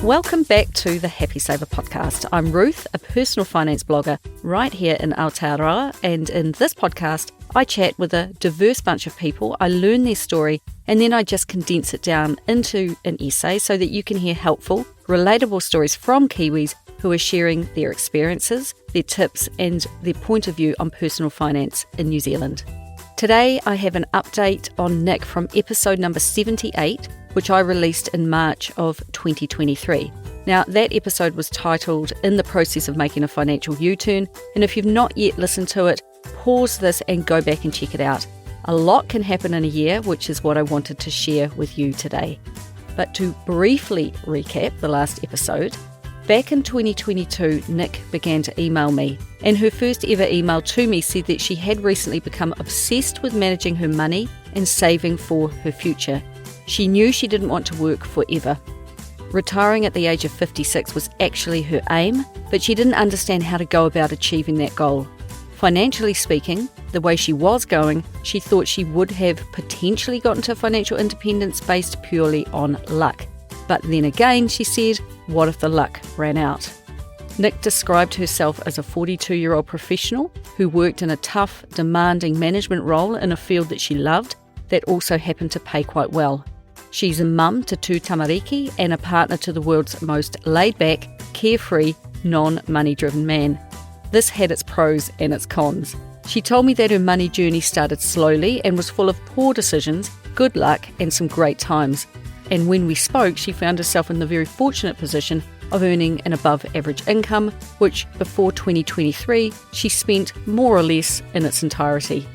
Welcome back to the Happy Saver podcast. I'm Ruth, a personal finance blogger right here in Aotearoa, and in this podcast, I chat with a diverse bunch of people. I learn their story, and then I just condense it down into an essay so that you can hear helpful, relatable stories from Kiwis who are sharing their experiences, their tips, and their point of view on personal finance in New Zealand. Today, I have an update on Nick from episode number 78, which I released in March of 2023. Now, that episode was titled In the Process of Making a Financial U-Turn, and if you've not yet listened to it, pause this and go back and check it out. A lot can happen in a year, which is what I wanted to share with you today. But to briefly recap the last episode, back in 2022, Nick began to email me, and her first ever email to me said that she had recently become obsessed with managing her money and saving for her future. She knew she didn't want to work forever. Retiring at the age of 56 was actually her aim, but she didn't understand how to go about achieving that goal. Financially speaking, the way she was going, she thought she would have potentially gotten to financial independence based purely on luck. But then again, she said, what if the luck ran out? Nick described herself as a 42-year-old professional who worked in a tough, demanding management role in a field that she loved that also happened to pay quite well. She's a mum to 2 tamariki and a partner to the world's most laid-back, carefree, non-money-driven man. This had its pros and its cons. She told me that her money journey started slowly and was full of poor decisions, good luck, and some great times. And when we spoke, she found herself in the very fortunate position of earning an above-average income, which before 2023, she spent more or less in its entirety.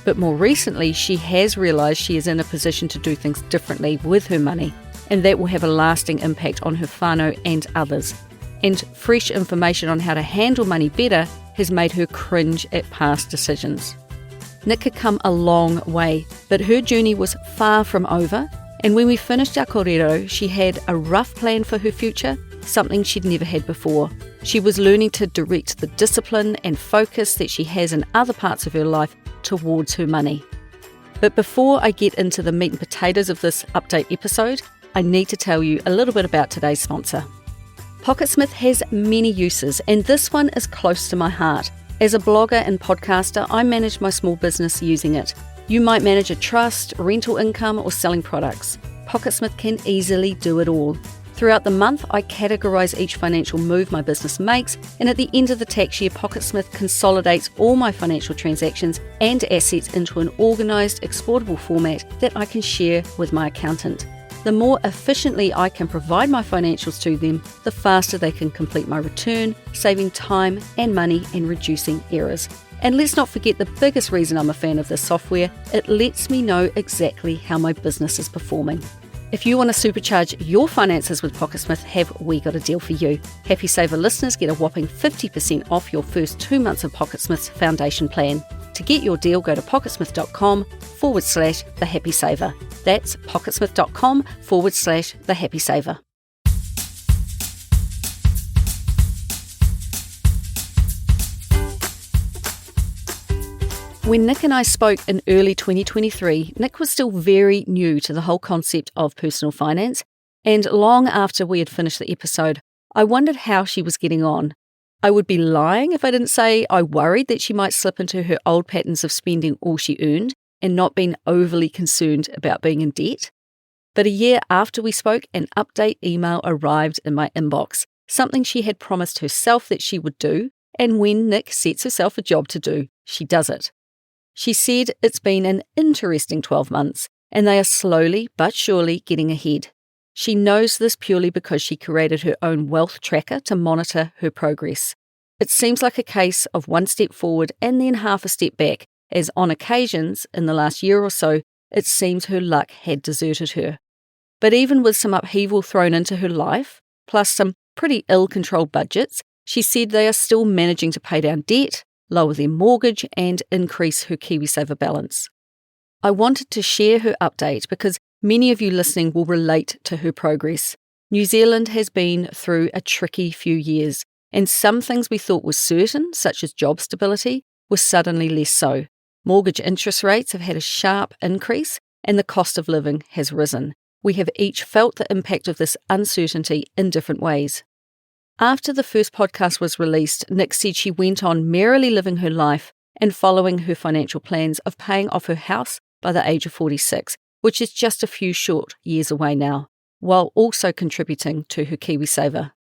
But more recently, she has realised she is in a position to do things differently with her money, and that will have a lasting impact on her whānau and others. And fresh information on how to handle money better has made her cringe at past decisions. Nick had come a long way, but her journey was far from over, and when we finished our kōrero, she had a rough plan for her future, something she'd never had before. She was learning to direct the discipline and focus that she has in other parts of her life towards her money. But before I get into the meat and potatoes of this update episode, I need to tell you a little bit about today's sponsor. Pocketsmith has many uses, and this one is close to my heart. As a blogger and podcaster, I manage my small business using it. You might manage a trust, rental income, or selling products. Pocketsmith can easily do it all. Throughout the month, I categorise each financial move my business makes, and at the end of the tax year, Pocketsmith consolidates all my financial transactions and assets into an organised, exportable format that I can share with my accountant. The more efficiently I can provide my financials to them, the faster they can complete my return, saving time and money and reducing errors. And let's not forget the biggest reason I'm a fan of this software, it lets me know exactly how my business is performing. If you want to supercharge your finances with Pocketsmith, have we got a deal for you. Happy Saver listeners get a whopping 50% off your first 2 months of Pocketsmith's foundation plan. To get your deal, go to pocketsmith.com/The Happy Saver. That's pocketsmith.com/The Happy Saver. When Nick and I spoke in early 2023, Nick was still very new to the whole concept of personal finance, and long after we had finished the episode, I wondered how she was getting on. I would be lying if I didn't say I worried that she might slip into her old patterns of spending all she earned and not being overly concerned about being in debt. But a year after we spoke, an update email arrived in my inbox, something she had promised herself that she would do, and when Nick sets herself a job to do, she does it. She said it's been an interesting 12 months, and they are slowly but surely getting ahead. She knows this purely because she created her own wealth tracker to monitor her progress. It seems like a case of one step forward and then half a step back, as on occasions, in the last year or so, it seems her luck had deserted her. But even with some upheaval thrown into her life, plus some pretty ill-controlled budgets, she said they are still managing to pay down debt, lower their mortgage, and increase her KiwiSaver balance. I wanted to share her update because many of you listening will relate to her progress. New Zealand has been through a tricky few years, and some things we thought were certain, such as job stability, were suddenly less so. Mortgage interest rates have had a sharp increase, and the cost of living has risen. We have each felt the impact of this uncertainty in different ways. After the first podcast was released, Nick said she went on merrily living her life and following her financial plans of paying off her house by the age of 46, which is just a few short years away now, while also contributing to her KiwiSaver.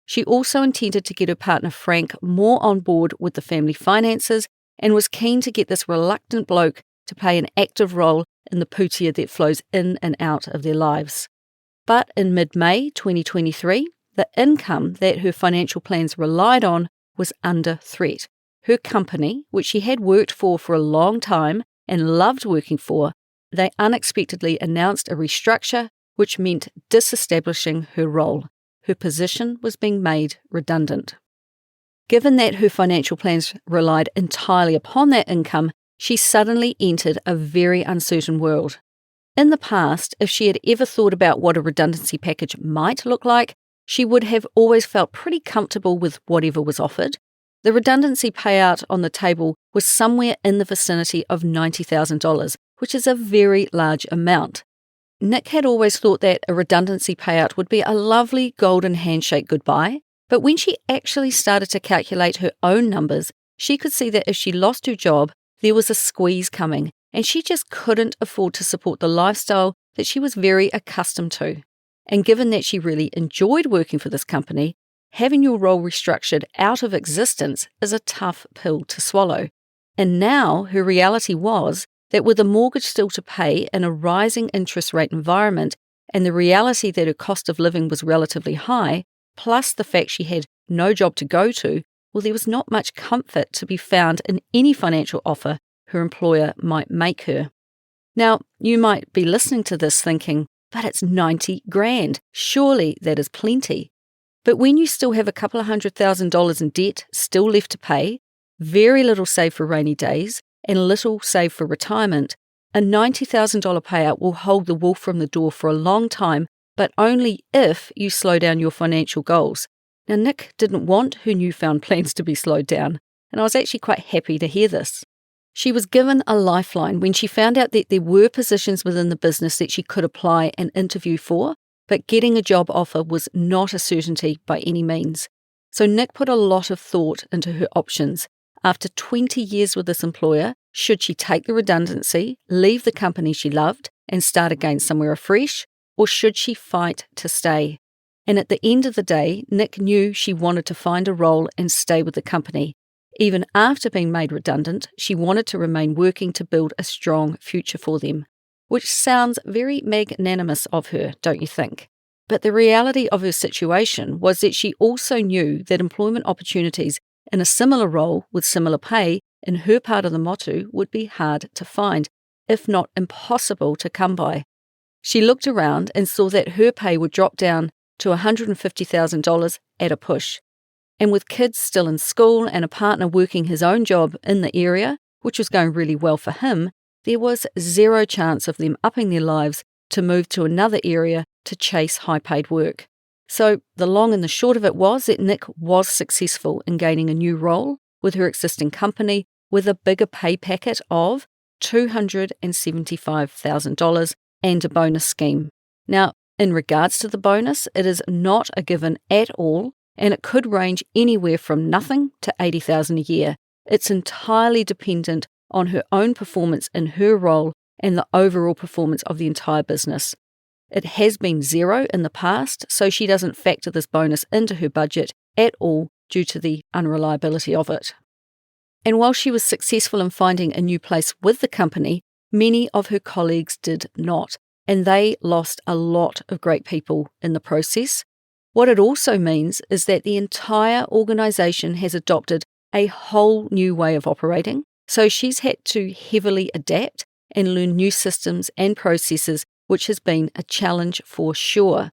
She also intended to get her partner Frank more on board with the family finances and was keen to get this reluctant bloke to play an active role in the putia that flows in and out of their lives. But in mid-May 2023, the income that her financial plans relied on was under threat. Her company, which she had worked for a long time and loved working for, they unexpectedly announced a restructure which meant disestablishing her role. Her position was being made redundant. Given that her financial plans relied entirely upon that income, she suddenly entered a very uncertain world. In the past, if she had ever thought about what a redundancy package might look like, she would have always felt pretty comfortable with whatever was offered. The redundancy payout on the table was somewhere in the vicinity of $90,000, which is a very large amount. Nick had always thought that a redundancy payout would be a lovely golden handshake goodbye, but when she actually started to calculate her own numbers, she could see that if she lost her job, there was a squeeze coming, and she just couldn't afford to support the lifestyle that she was very accustomed to. And given that she really enjoyed working for this company, having your role restructured out of existence is a tough pill to swallow. And now her reality was that with a mortgage still to pay in a rising interest rate environment and the reality that her cost of living was relatively high, plus the fact she had no job to go to, well, there was not much comfort to be found in any financial offer her employer might make her. Now, you might be listening to this thinking, but it's 90 grand. Surely that is plenty. But when you still have a couple of $100,000 in debt still left to pay, very little saved for rainy days, and little saved for retirement, a $90,000 payout will hold the wolf from the door for a long time, but only if you slow down your financial goals. Now, Nick didn't want her newfound plans to be slowed down, and I was actually quite happy to hear this. She was given a lifeline when she found out that there were positions within the business that she could apply and interview for, but getting a job offer was not a certainty by any means. So Nick put a lot of thought into her options. After 20 years with this employer, should she take the redundancy, leave the company she loved, and start again somewhere afresh, or should she fight to stay? And at the end of the day, Nick knew she wanted to find a role and stay with the company. Even after being made redundant, she wanted to remain working to build a strong future for them, which sounds very magnanimous of her, don't you think? But the reality of her situation was that she also knew that employment opportunities in a similar role with similar pay in her part of the motu would be hard to find, if not impossible to come by. She looked around and saw that her pay would drop down to $150,000 at a push. And with kids still in school and a partner working his own job in the area, which was going really well for him, there was zero chance of them upping their lives to move to another area to chase high-paid work. So the long and the short of it was that Nick was successful in gaining a new role with her existing company with a bigger pay packet of $275,000 and a bonus scheme. Now, in regards to the bonus, it is not a given at all, and it could range anywhere from nothing to $80,000 a year. It's entirely dependent on her own performance in her role and the overall performance of the entire business. It has been zero in the past, so she doesn't factor this bonus into her budget at all due to the unreliability of it. And while she was successful in finding a new place with the company, many of her colleagues did not, and they lost a lot of great people in the process. What it also means is that the entire organisation has adopted a whole new way of operating, so she's had to heavily adapt and learn new systems and processes, which has been a challenge for sure.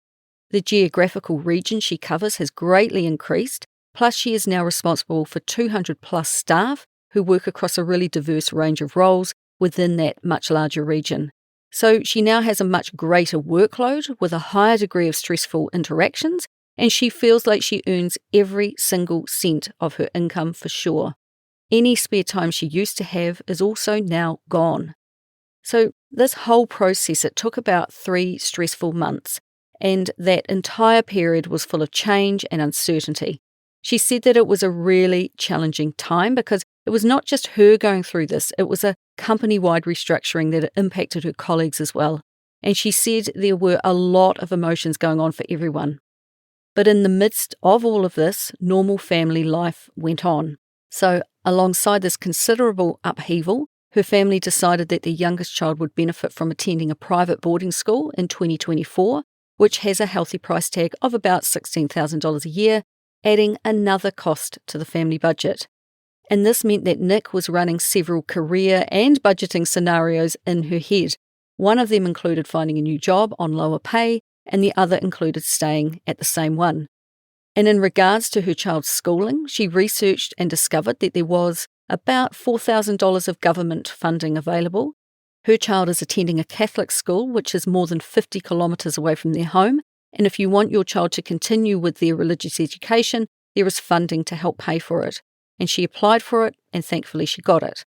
The geographical region she covers has greatly increased, plus she is now responsible for 200 plus staff who work across a really diverse range of roles within that much larger region. So she now has a much greater workload with a higher degree of stressful interactions, and she feels like she earns every single cent of her income for sure. Any spare time she used to have is also now gone. So this whole process, it took about 3 stressful months, and that entire period was full of change and uncertainty. She said that it was a really challenging time because it was not just her going through this, it was a company-wide restructuring that impacted her colleagues as well. And she said there were a lot of emotions going on for everyone. But in the midst of all of this, normal family life went on. So alongside this considerable upheaval, her family decided that their youngest child would benefit from attending a private boarding school in 2024, which has a healthy price tag of about $16,000 a year, adding another cost to the family budget. And this meant that Nick was running several career and budgeting scenarios in her head. One of them included finding a new job on lower pay, and the other included staying at the same one. And in regards to her child's schooling, she researched and discovered that there was about $4,000 of government funding available. Her child is attending a Catholic school, which is more than 50 kilometres away from their home, and if you want your child to continue with their religious education, there is funding to help pay for it. And she applied for it, and thankfully she got it.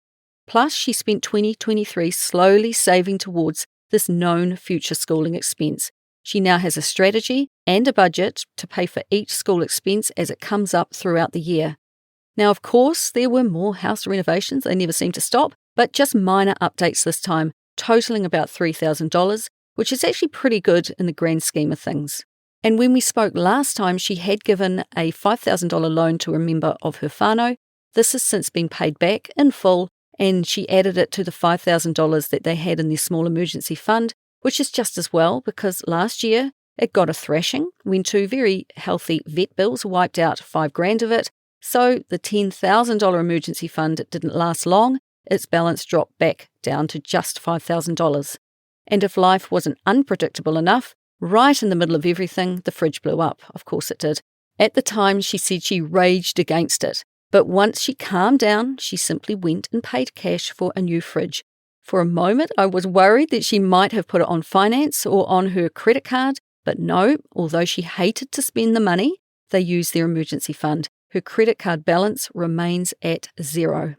Plus, she spent 2023 slowly saving towards this known future schooling expense. She now has a strategy and a budget to pay for each school expense as it comes up throughout the year. Now, of course, there were more house renovations. They never seem to stop, but just minor updates this time, totaling about $3,000, which is actually pretty good in the grand scheme of things. And when we spoke last time, she had given a $5,000 loan to a member of her whānau. This has since been paid back in full, and she added it to the $5,000 that they had in their small emergency fund, which is just as well because last year it got a thrashing when 2 very healthy vet bills wiped out $5,000 of it. So the $10,000 emergency fund didn't last long. Its balance dropped back down to just $5,000. And if life wasn't unpredictable enough, right in the middle of everything, the fridge blew up. Of course it did. At the time, she said she raged against it. But once she calmed down, she simply went and paid cash for a new fridge. For a moment, I was worried that she might have put it on finance or on her credit card, but no, although she hated to spend the money, they used their emergency fund. Her credit card balance remains at 0.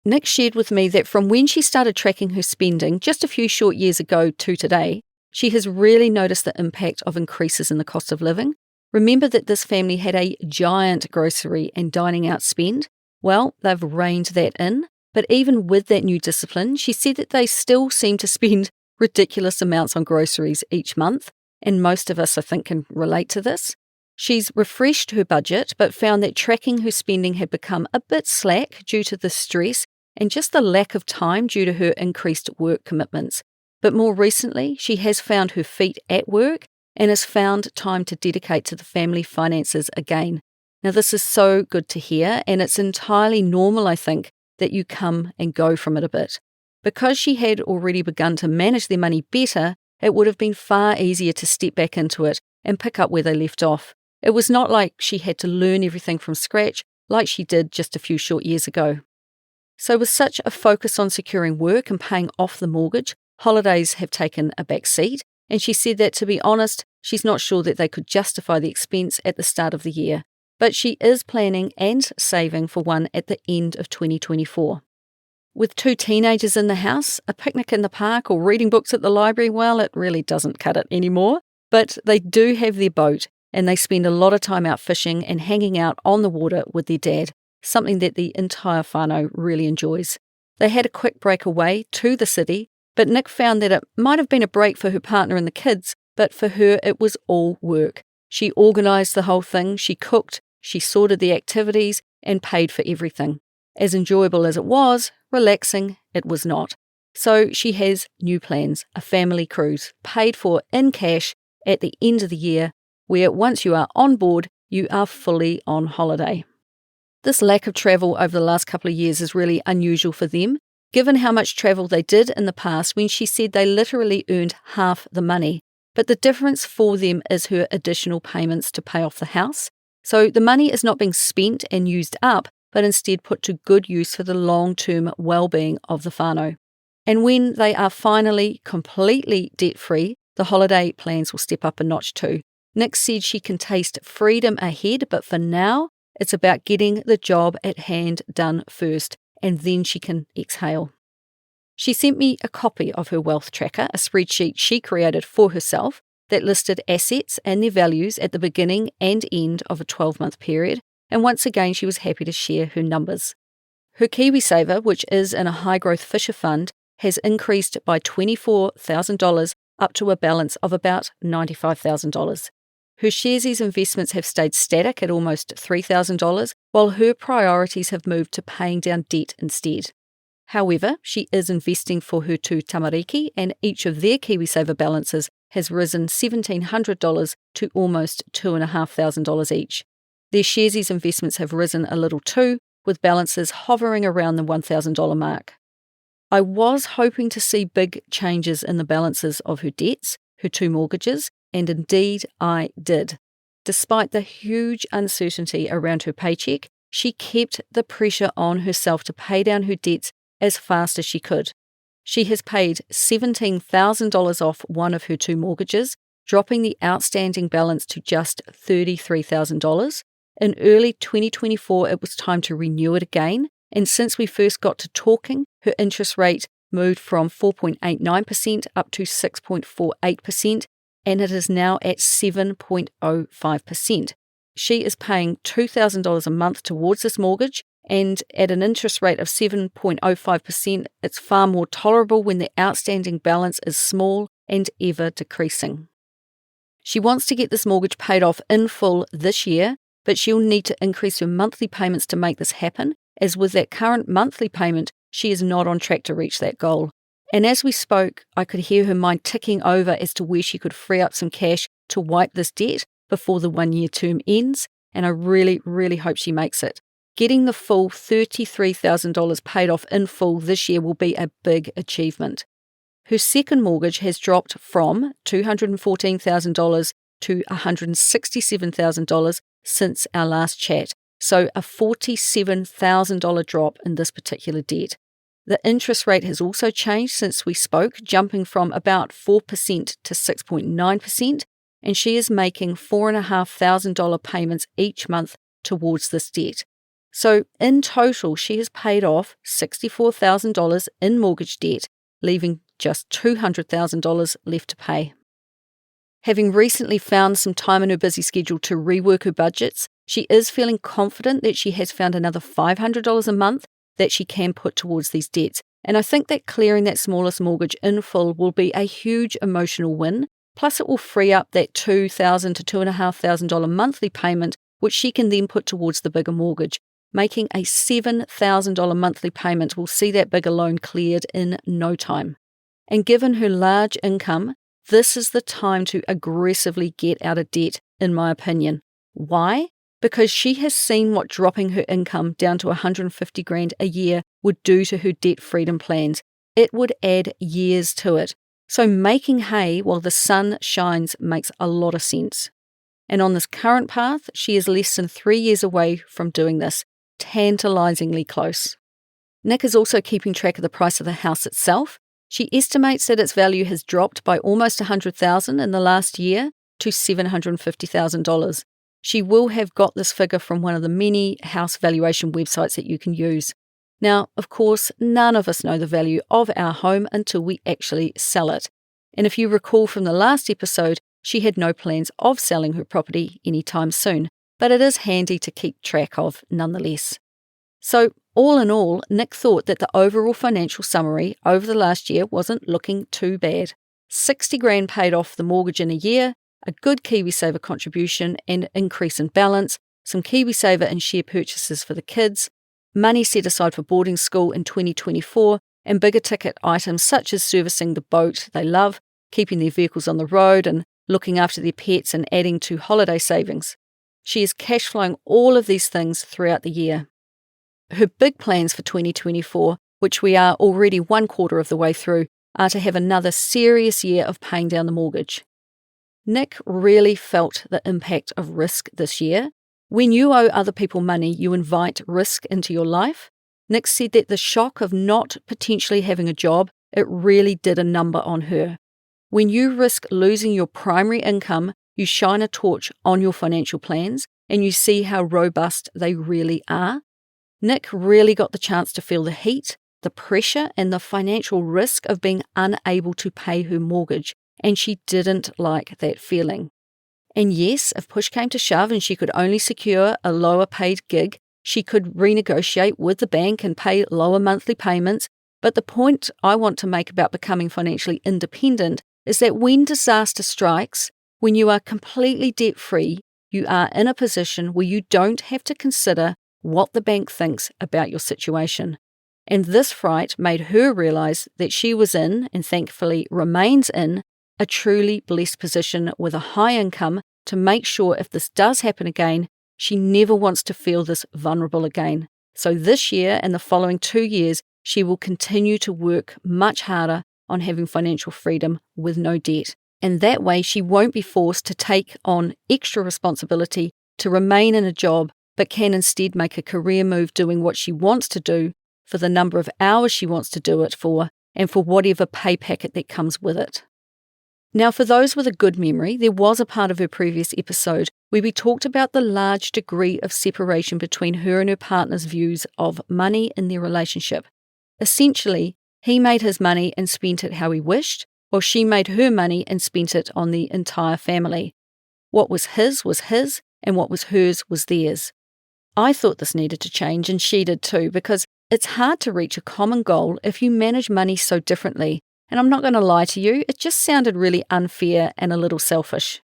Nick shared with me that from when she started tracking her spending just a few short years ago to today, she has really noticed the impact of increases in the cost of living. Remember that this family had a giant grocery and dining out spend? Well, they've reined that in. But even with that new discipline, she said that they still seem to spend ridiculous amounts on groceries each month, and most of us, I think, can relate to this. She's refreshed her budget, but found that tracking her spending had become a bit slack due to the stress and just the lack of time due to her increased work commitments. But more recently, she has found her feet at work and has found time to dedicate to the family finances again. Now, this is so good to hear, and it's entirely normal, I think, that you come and go from it a bit. Because she had already begun to manage their money better, it would have been far easier to step back into it and pick up where they left off. It was not like she had to learn everything from scratch like she did just a few short years ago. So with such a focus on securing work and paying off the mortgage, holidays have taken a back seat, and she said that, to be honest, she's not sure that they could justify the expense at the start of the year. But she is planning and saving for one at the end of 2024. With 2 teenagers in the house, a picnic in the park or reading books at the library, well, it really doesn't cut it anymore. But they do have their boat, and they spend a lot of time out fishing and hanging out on the water with their dad, something that the entire whānau really enjoys. They had a quick break away to the city, but Nick found that it might have been a break for her partner and the kids, but for her it was all work. She organised the whole thing, she cooked, she sorted the activities and paid for everything. As enjoyable as it was, relaxing it was not. So she has new plans, a family cruise, paid for in cash at the end of the year, where once you are on board, you are fully on holiday. This lack of travel over the last couple of years is really unusual for them, given how much travel they did in the past when she said they literally earned half the money. But the difference for them is her additional payments to pay off the house. So the money is not being spent and used up, but instead put to good use for the long-term well-being of the whānau. And when they are finally completely debt-free, the holiday plans will step up a notch too. Nick said she can taste freedom ahead, but for now, it's about getting the job at hand done first, and then she can exhale. She sent me a copy of her wealth tracker, a spreadsheet she created for herself that listed assets and their values at the beginning and end of a 12-month period, and once again she was happy to share her numbers. Her KiwiSaver, which is in a high-growth Fisher fund, has increased by $24,000 up to a balance of about $95,000. Her Sharesies investments have stayed static at almost $3,000, while her priorities have moved to paying down debt instead. However, she is investing for her two tamariki, and each of their KiwiSaver balances has risen $1,700 to almost $2,500 each. Their Sharesies investments have risen a little too, with balances hovering around the $1,000 mark. I was hoping to see big changes in the balances of her debts, her two mortgages, and indeed I did. Despite the huge uncertainty around her paycheck, she kept the pressure on herself to pay down her debts as fast as she could. She has paid $17,000 off one of her two mortgages, dropping the outstanding balance to just $33,000. In early 2024, it was time to renew it again, and since we first got to talking, her interest rate moved from 4.89% up to 6.48%, and it is now at 7.05%. She is paying $2,000 a month towards this mortgage, and at an interest rate of 7.05%, it's far more tolerable when the outstanding balance is small and ever decreasing. She wants to get this mortgage paid off in full this year, but she'll need to increase her monthly payments to make this happen, as with that current monthly payment, she is not on track to reach that goal. And as we spoke, I could hear her mind ticking over as to where she could free up some cash to wipe this debt before the one-year term ends, and I really, really hope she makes it. Getting the full $33,000 paid off in full this year will be a big achievement. Her second mortgage has dropped from $214,000 to $167,000 since our last chat, so a $47,000 drop in this particular debt. The interest rate has also changed since we spoke, jumping from about 4% to 6.9%, and she is making $4,500 payments each month towards this debt. So in total, she has paid off $64,000 in mortgage debt, leaving just $200,000 left to pay. Having recently found some time in her busy schedule to rework her budgets, she is feeling confident that she has found another $500 a month that she can put towards these debts. And I think that clearing that smallest mortgage in full will be a huge emotional win. Plus it will free up that $2,000 to $2,500 monthly payment, which she can then put towards the bigger mortgage. Making a $7,000 monthly payment will see that bigger loan cleared in no time. And given her large income, this is the time to aggressively get out of debt, in my opinion. Why? Because she has seen what dropping her income down to $150,000 a year would do to her debt freedom plans. It would add years to it. So making hay while the sun shines makes a lot of sense. And on this current path, she is less than 3 years away from doing this, tantalizingly close. Nick is also keeping track of the price of the house itself. She estimates that its value has dropped by almost $100,000 in the last year to $750,000. She will have got this figure from one of the many house valuation websites that you can use. Now, of course, none of us know the value of our home until we actually sell it. And if you recall from the last episode, she had no plans of selling her property anytime soon, but it is handy to keep track of nonetheless. So, all in all, Nick thought that the overall financial summary over the last year wasn't looking too bad. $60,000 paid off the mortgage in a year, a good KiwiSaver contribution and increase in balance, some KiwiSaver and share purchases for the kids, money set aside for boarding school in 2024, and bigger ticket items such as servicing the boat they love, keeping their vehicles on the road and looking after their pets and adding to holiday savings. She is cash flowing all of these things throughout the year. Her big plans for 2024, which we are already 1/4 of the way through, are to have another serious year of paying down the mortgage. Nick really felt the impact of risk this year. When you owe other people money, you invite risk into your life. Nick said that the shock of not potentially having a job, it really did a number on her. When you risk losing your primary income, you shine a torch on your financial plans and you see how robust they really are. Nick really got the chance to feel the heat, the pressure and the financial risk of being unable to pay her mortgage, and she didn't like that feeling. And yes, if push came to shove and she could only secure a lower paid gig, she could renegotiate with the bank and pay lower monthly payments. But the point I want to make about becoming financially independent is that when disaster strikes, when you are completely debt-free, you are in a position where you don't have to consider what the bank thinks about your situation. And this fright made her realize that she was in, and thankfully remains in, a truly blessed position with a high income to make sure if this does happen again, she never wants to feel this vulnerable again. So this year and the following 2 years, she will continue to work much harder on having financial freedom with no debt. And that way she won't be forced to take on extra responsibility to remain in a job, but can instead make a career move doing what she wants to do for the number of hours she wants to do it for, and for whatever pay packet that comes with it. Now, for those with a good memory, there was a part of her previous episode where we talked about the large degree of separation between her and her partner's views of money in their relationship. Essentially, he made his money and spent it how he wished, while she made her money and spent it on the entire family. What was his, and what was hers was theirs. I thought this needed to change, and she did too, because it's hard to reach a common goal if you manage money so differently. And I'm not going to lie to you, it just sounded really unfair and a little selfish.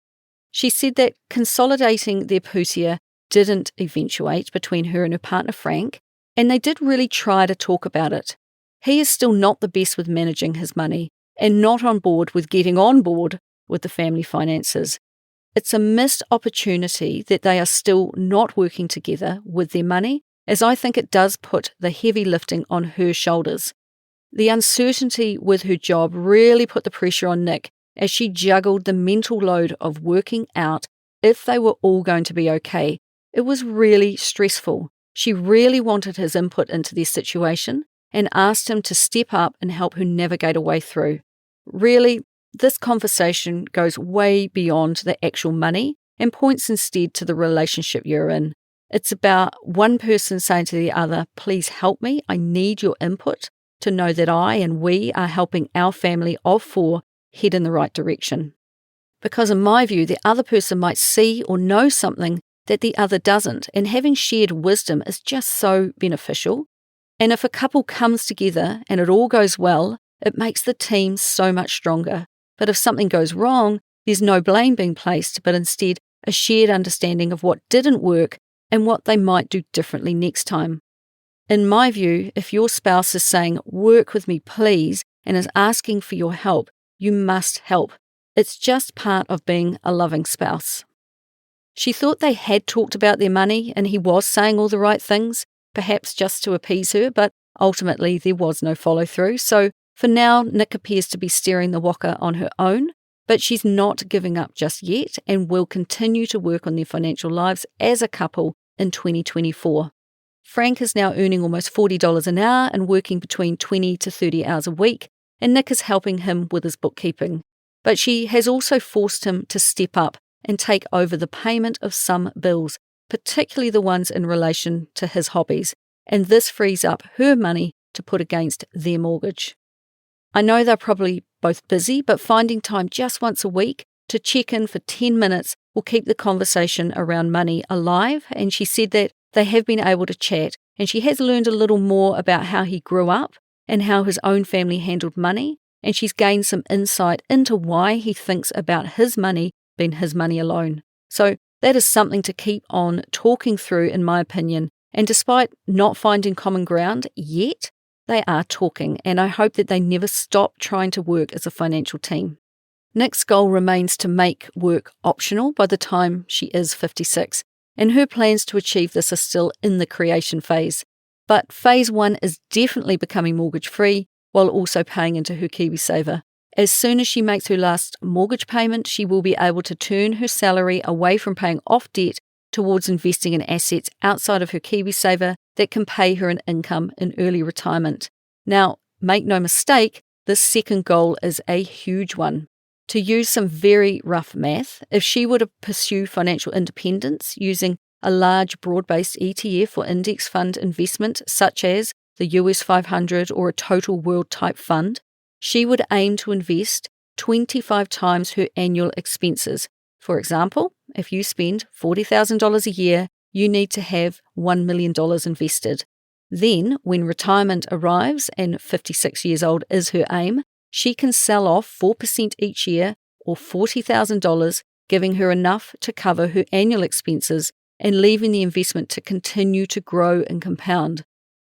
She said that consolidating their putia didn't eventuate between her and her partner Frank, and they did really try to talk about it. He is still not the best with managing his money, and not on board with getting on board with the family finances. It's a missed opportunity that they are still not working together with their money, as I think it does put the heavy lifting on her shoulders. The uncertainty with her job really put the pressure on Nick as she juggled the mental load of working out if they were all going to be okay. It was really stressful. She really wanted his input into their situation and asked him to step up and help her navigate a way through. Really, this conversation goes way beyond the actual money and points instead to the relationship you're in. It's about one person saying to the other, please help me, I need your input to know that I and we are helping our family of 4 head in the right direction. Because in my view, the other person might see or know something that the other doesn't, and having shared wisdom is just so beneficial. And if a couple comes together and it all goes well, it makes the team so much stronger. But if something goes wrong, there's no blame being placed, but instead a shared understanding of what didn't work and what they might do differently next time. In my view, if your spouse is saying, work with me please, and is asking for your help, you must help. It's just part of being a loving spouse. She thought they had talked about their money and he was saying all the right things, perhaps just to appease her, but ultimately there was no follow-through. So for now, Nick appears to be steering the waka on her own, but she's not giving up just yet and will continue to work on their financial lives as a couple in 2024. Frank is now earning almost $40 an hour and working between 20 to 30 hours a week, and Nick is helping him with his bookkeeping. But she has also forced him to step up and take over the payment of some bills, particularly the ones in relation to his hobbies, and this frees up her money to put against their mortgage. I know they're probably both busy, but finding time just once a week to check in for 10 minutes will keep the conversation around money alive, and she said that they have been able to chat, and she has learned a little more about how he grew up and how his own family handled money, and she's gained some insight into why he thinks about his money being his money alone. So that is something to keep on talking through, in my opinion, and despite not finding common ground yet, they are talking, and I hope that they never stop trying to work as a financial team. Nick's goal remains to make work optional by the time she is 56, and her plans to achieve this are still in the creation phase. But phase 1 is definitely becoming mortgage-free while also paying into her KiwiSaver. As soon as she makes her last mortgage payment, she will be able to turn her salary away from paying off debt towards investing in assets outside of her KiwiSaver that can pay her an income in early retirement. Now, make no mistake, this second goal is a huge one. To use some very rough math, if she were to pursue financial independence using a large broad-based ETF or index fund investment such as the US 500, or a total world type fund, she would aim to invest 25 times her annual expenses. For example, if you spend $40,000 a year, you need to have $1 million invested. Then, when retirement arrives and 56 years old is her aim, she can sell off 4% each year or $40,000, giving her enough to cover her annual expenses and leaving the investment to continue to grow and compound.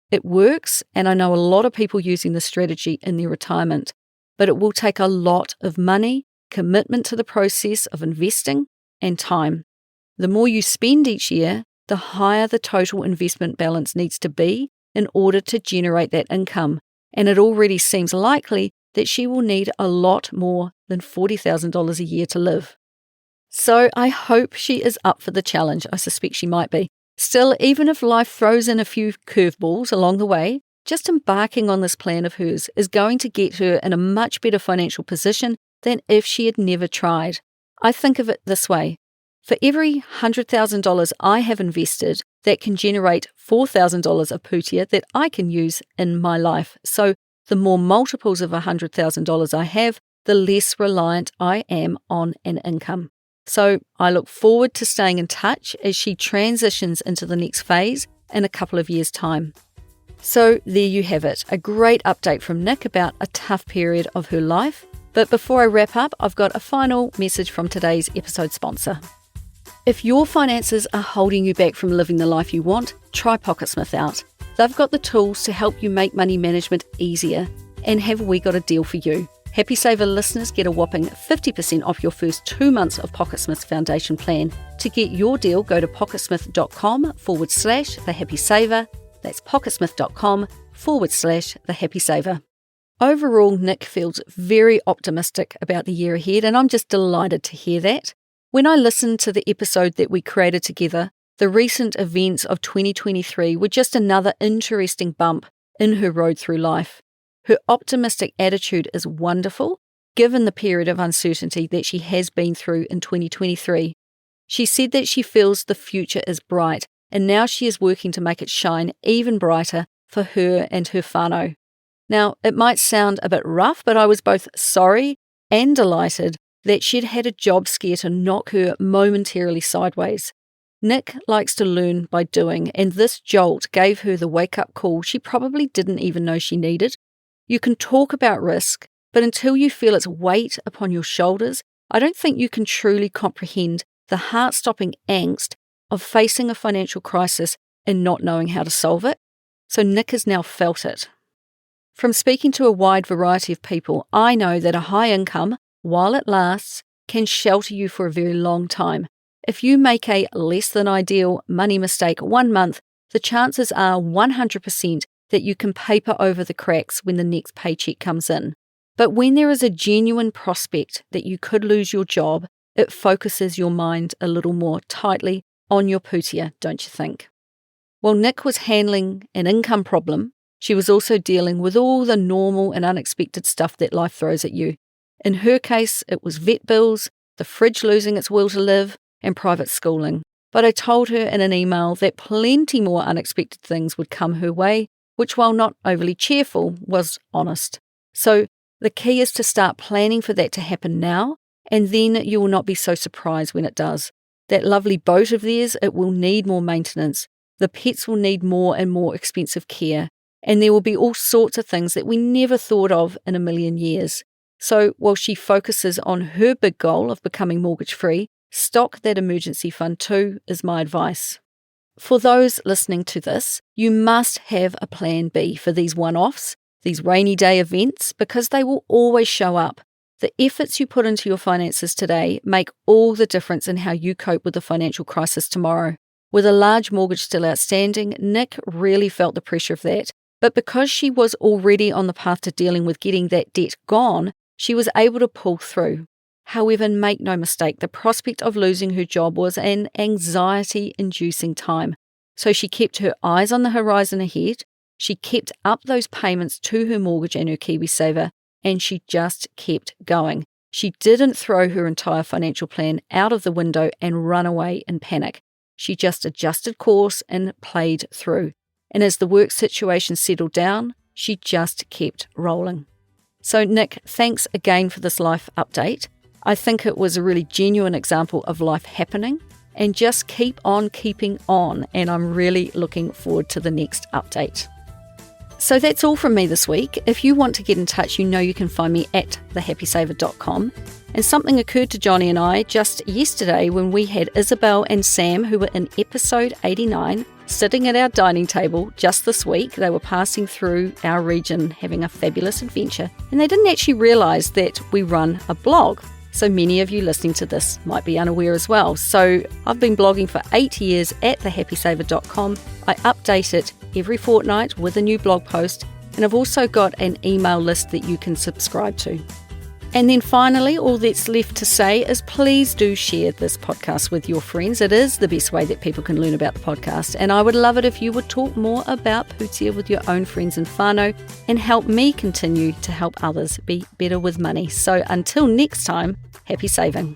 It works, and I know a lot of people using this strategy in their retirement, but it will take a lot of money, commitment to the process of investing, and time. The more you spend each year, the higher the total investment balance needs to be in order to generate that income, and it already seems likely that she will need a lot more than $40,000 a year to live. So I hope she is up for the challenge. I suspect she might be. Still, even if life throws in a few curveballs along the way, just embarking on this plan of hers is going to get her in a much better financial position than if she had never tried. I think of it this way. For every $100,000 I have invested, that can generate $4,000 of putia that I can use in my life. So the more multiples of $100,000 I have, the less reliant I am on an income. So I look forward to staying in touch as she transitions into the next phase in a couple of years' time. So there you have it, a great update from Nick about a tough period of her life. But before I wrap up, I've got a final message from today's episode sponsor. If your finances are holding you back from living the life you want, try Pocketsmith out. They've got the tools to help you make money management easier. And have we got a deal for you? Happy Saver listeners get a whopping 50% off your first 2 months of Pocketsmith's foundation plan. To get your deal, go to pocketsmith.com/thehappysaver. That's pocketsmith.com/thehappysaver. Overall, Nick feels very optimistic about the year ahead, and I'm just delighted to hear that. When I listened to the episode that we created together, the recent events of 2023 were just another interesting bump in her road through life. Her optimistic attitude is wonderful, given the period of uncertainty that she has been through in 2023. She said that she feels the future is bright, and now she is working to make it shine even brighter for her and her whānau. Now, it might sound a bit rough, but I was both sorry and delighted that she'd had a job scare to knock her momentarily sideways. Nick likes to learn by doing, and this jolt gave her the wake-up call she probably didn't even know she needed. You can talk about risk, but until you feel its weight upon your shoulders, I don't think you can truly comprehend the heart-stopping angst of facing a financial crisis and not knowing how to solve it. So Nick has now felt it. From speaking to a wide variety of people, I know that a high income, while it lasts, can shelter you for a very long time. If you make a less than ideal money mistake 1 month, the chances are 100% that you can paper over the cracks when the next paycheck comes in. But when there is a genuine prospect that you could lose your job, it focuses your mind a little more tightly on your putia, don't you think? While Nick was handling an income problem, she was also dealing with all the normal and unexpected stuff that life throws at you. In her case, it was vet bills, the fridge losing its will to live, and private schooling. But I told her in an email that plenty more unexpected things would come her way, which, while not overly cheerful, was honest. So the key is to start planning for that to happen now, and then you will not be so surprised when it does. That lovely boat of theirs, it will need more maintenance. The pets will need more and more expensive care, and there will be all sorts of things that we never thought of in a million years. So while she focuses on her big goal of becoming mortgage-free, stock that emergency fund too, is my advice. For those listening to this, you must have a plan B for these one-offs, these rainy day events, because they will always show up. The efforts you put into your finances today make all the difference in how you cope with the financial crisis tomorrow. With a large mortgage still outstanding, Nick really felt the pressure of that. But because she was already on the path to dealing with getting that debt gone, she was able to pull through. However, make no mistake, the prospect of losing her job was an anxiety-inducing time. So she kept her eyes on the horizon ahead, she kept up those payments to her mortgage and her KiwiSaver, and she just kept going. She didn't throw her entire financial plan out of the window and run away in panic. She just adjusted course and played through. And as the work situation settled down, she just kept rolling. So Nick, thanks again for this life update. I think it was a really genuine example of life happening, and just keep on keeping on, and I'm really looking forward to the next update. So that's all from me this week. If you want to get in touch, you know you can find me at thehappysaver.com. And something occurred to Johnny and I just yesterday when we had Isabel and Sam, who were in episode 89, sitting at our dining table just this week. They were passing through our region having a fabulous adventure, and they didn't actually realise that we run a blog. So many of you listening to this might be unaware as well. So I've been blogging for 8 years at thehappysaver.com. I update it every fortnight with a new blog post, and I've also got an email list that you can subscribe to. And then finally, all that's left to say is please do share this podcast with your friends. It is the best way that people can learn about the podcast. And I would love it if you would talk more about Pūtea with your own friends and whānau and help me continue to help others be better with money. So until next time, happy saving.